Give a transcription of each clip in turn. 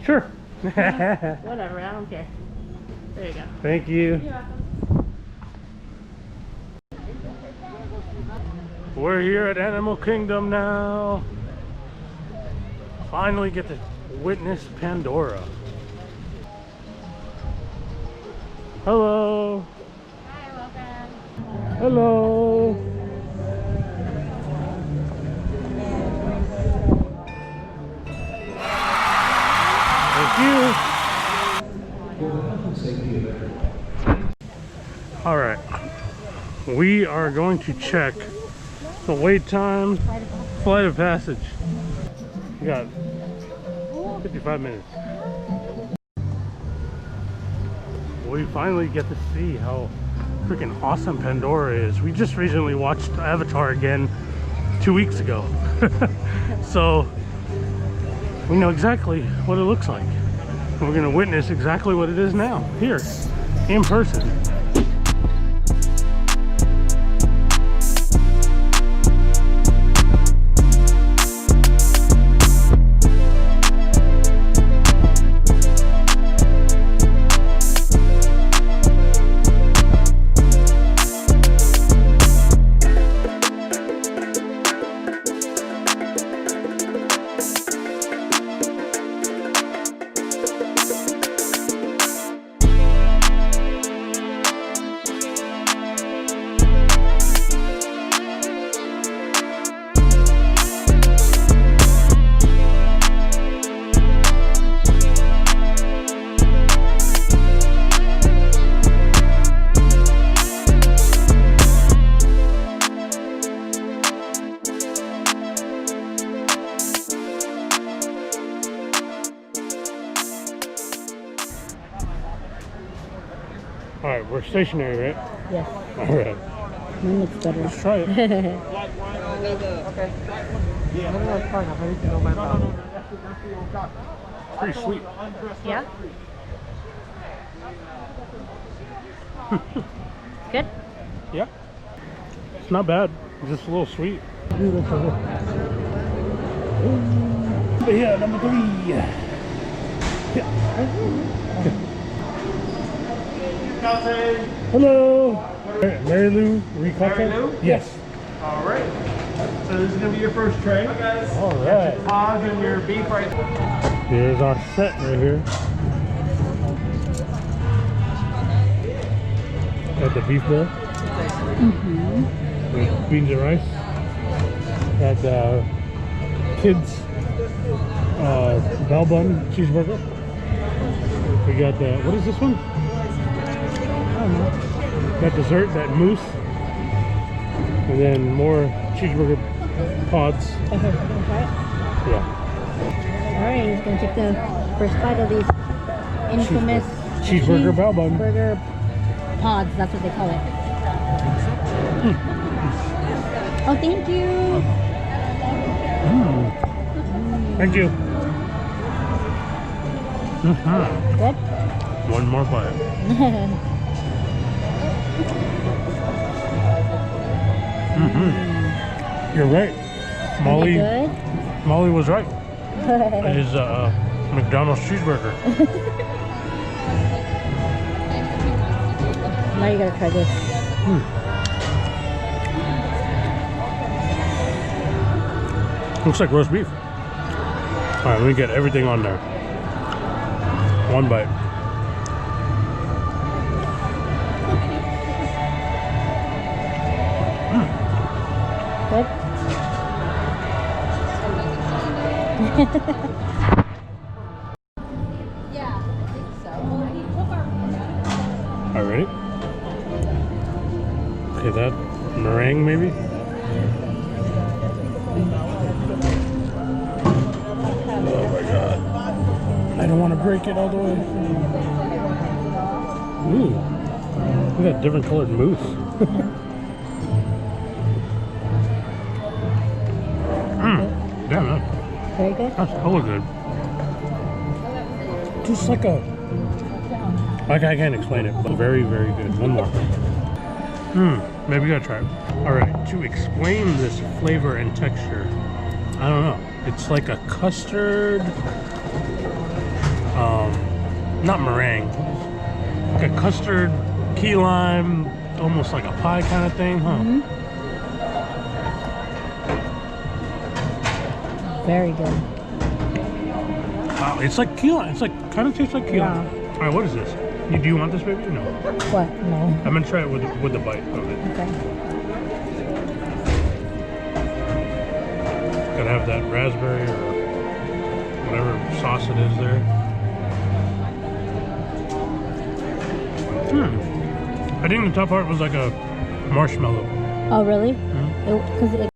Sure. Whatever, I don't care. There you go. Thank you. We're here at Animal Kingdom now. Finally get to witness Pandora. Hello. Hi, welcome. Hello. Thank you. All right. We are going to check the wait time, flight of passage. We got 55 minutes. We finally get to see how freaking awesome Pandora is. We just recently watched Avatar again 2 weeks ago. So we know exactly what it looks like. And we're gonna witness exactly what it is now, here, in person. All right, we're stationary, right? Yes. All right. Mine looks better. Let's try it. Pretty sweet. Yeah? Good? Yeah. It's not bad. It's just a little sweet. Yeah, number 3. Yeah. Hello. Mary Lou Ricotta? Mary Lou? Yes. All right. So this is going to be your first tray. Hi guys. All right. Pause and your beef right there. Here's our set right here. Got the beef bowl. With beans and rice. Got the kids bell bun cheeseburger. We got the, what is this one? I don't know. That dessert, that mousse. And then more cheeseburger pods. Okay, Yeah. alright, he's gonna take the first bite of these infamous Cheeseburger bell bun. Cheeseburger pods, that's what they call it. Oh, thank you. Thank you. Good? One more bite. You're right. Molly. Good? Molly was right. It is a McDonald's cheeseburger. Now you gotta try this. Looks like roast beef. All right, let me get everything on there. One bite. Good? All right, ready? Okay, that meringue maybe? Oh my god. I don't want to break it all the way. Ooh. Look at that different colored mousse. Damn, Very good? that's hella good. Just like a... Like I can't explain it, but very, very good. One more. Maybe we gotta try it. Alright, to explain this flavor and texture, I don't know. It's like a custard, not meringue, like a custard, key lime, almost like a pie kind of thing, huh? Very good. Wow, it's like key lime. It's like, kind of tastes like key lime. Yeah. Alright, what is this? Do you want this, baby? No. What? No. I'm gonna try it with the bite of it. Okay. Gotta have that raspberry or whatever sauce it is there. I think the top part was like a marshmallow. Oh, really? Mm-hmm.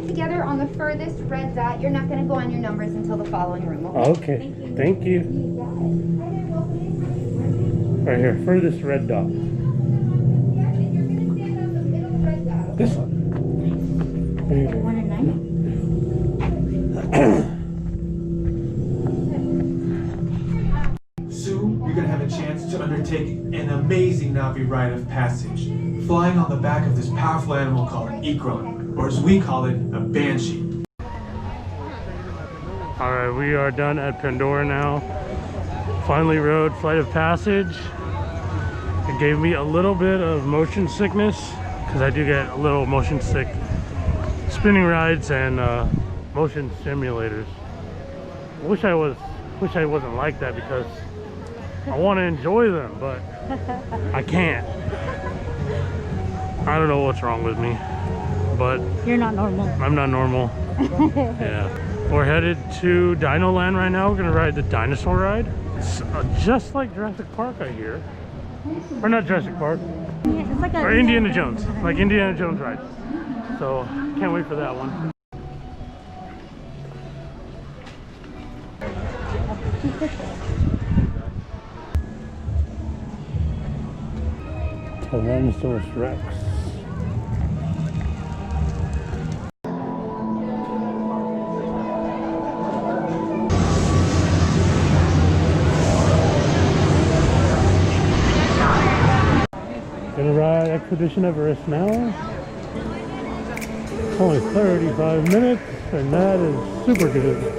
Together on the furthest red dot. You're not going to go on your numbers until the following room. Okay. Okay. Thank you. Right here, furthest red dot. You're going to stand on the middle red dot. This one. 1 and 9. Soon, you're going to have a chance to undertake an amazing Navi rite of passage, flying on the back of this powerful animal called Ikron, or as we call it, a banshee. Alright, we are done at Pandora now. Finally rode Flight of Passage. It gave me a little bit of motion sickness, because I do get a little motion sick spinning rides and motion simulators. Wish I wasn't like that, because I want to enjoy them, but I can't. I don't know what's wrong with me, but You're not normal. I'm not normal. Yeah. We're headed to Dino Land right now. We're gonna ride the dinosaur ride. It's just like Jurassic Park, I hear. Or not Jurassic Park. Yeah, it's like Or Indiana Jones. Like Indiana Jones ride. So, can't wait for that one. Tyrannosaurus Rex. Gonna ride Expedition Everest now. It's only 35 minutes, and that is super good.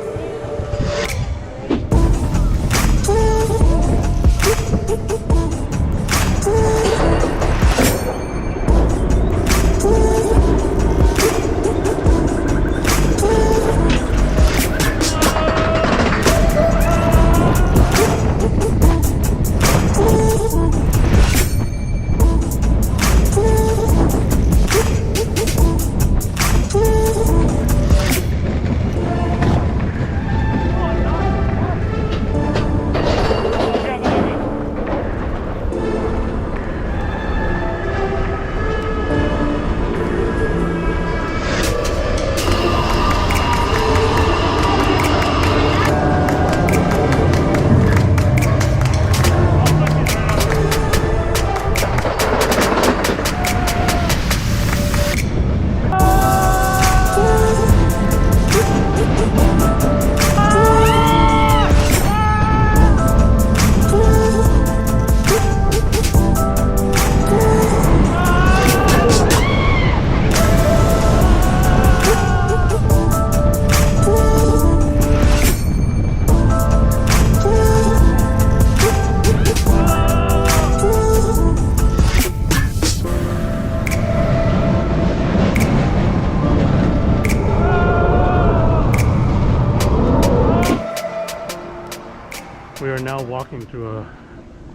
We are now walking through a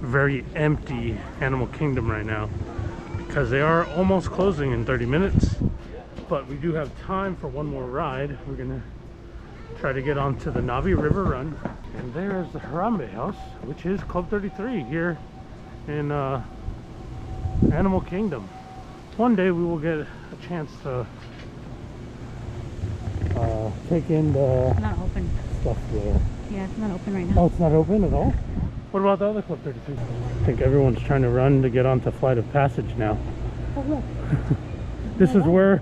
very empty Animal Kingdom right now because they are almost closing in 30 minutes, but we do have time for one more ride. We're gonna try to get onto the Navi River Run, and there is the Harambe House, which is Club 33 here in Animal Kingdom. One day we will get a chance to take in the Not open. stuff there. Yeah, it's not open right now. Oh, it's not open at all? What about the other Club 33? I think everyone's trying to run to get onto Flight of Passage now. Oh, look. This is where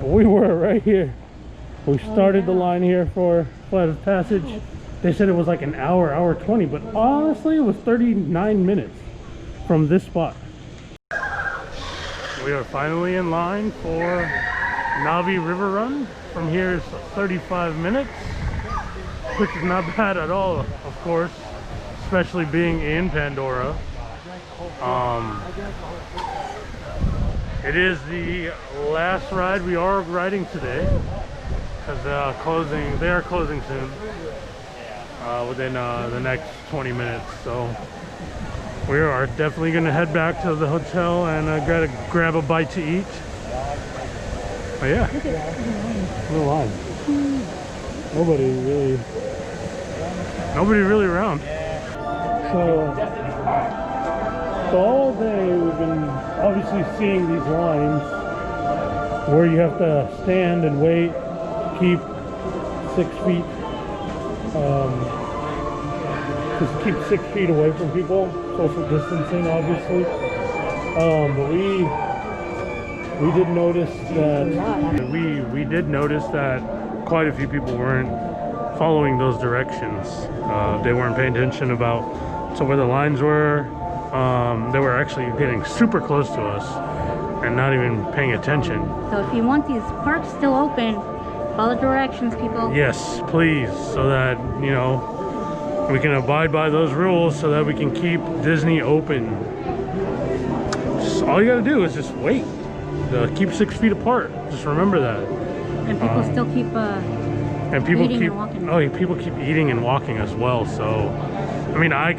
We were right here. We started the line here for Flight of Passage. They said it was like an hour, hour 20, but honestly it was 39 minutes from this spot. We are finally in line for Navi River Run. From here is 35 minutes, which is not bad at all, of course, especially being in Pandora. It is the last ride we are riding today, because they are closing soon, within the next 20 minutes. So we are definitely going to head back to the hotel and grab a bite to eat. Oh yeah, no line. Nobody really around. So all day we've been obviously seeing these lines where you have to stand and wait, keep 6 feet, just keep 6 feet away from people, social distancing obviously. But we did notice that quite a few people weren't following those directions. They weren't paying attention to where the lines were. They were actually getting super close to us and not even paying attention. So if you want these parks still open, follow directions, people. Yes, please, so that, you know, we can abide by those rules so that we can keep Disney open. Just all you gotta do is just wait. Keep 6 feet apart. Just remember that. And people still keep eating and walking. Oh, people keep eating and walking as well. So, I mean, I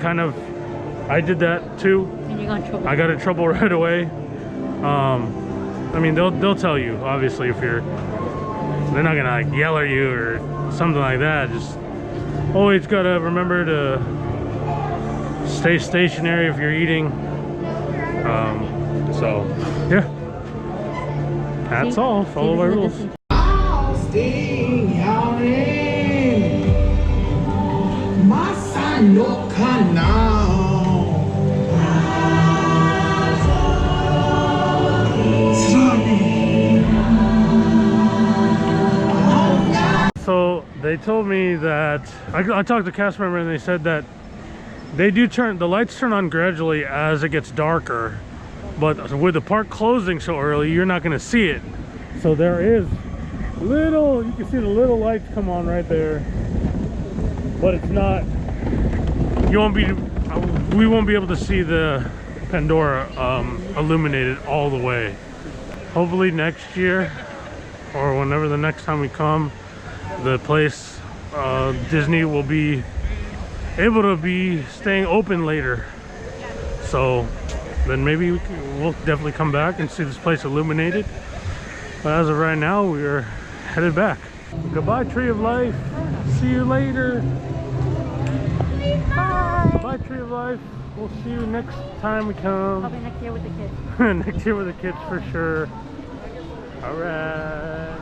did that too. And you got in trouble. I got in trouble right away. I mean, they'll tell you, obviously, they're not gonna like yell at you or something like that. Just always gotta remember to stay stationary if you're eating. So yeah, that's all. Follow my rules. So they told me that I talked to a cast member and they said that they do the lights turn on gradually as it gets darker, but with the park closing so early, you're not going to see it. So there is you can see the little lights come on right there, but it's not, we won't be able to see the Pandora illuminated all the way. Hopefully next year or whenever the next time we come, the place, Disney, will be able to be staying open later. So then maybe we'll definitely come back and see this place illuminated. But as of right now, we are headed back. Goodbye, Tree of Life. See you later. Bye. Goodbye, Tree of Life. We'll see you next time we come. Probably next year with the kids. Next year with the kids for sure. All right.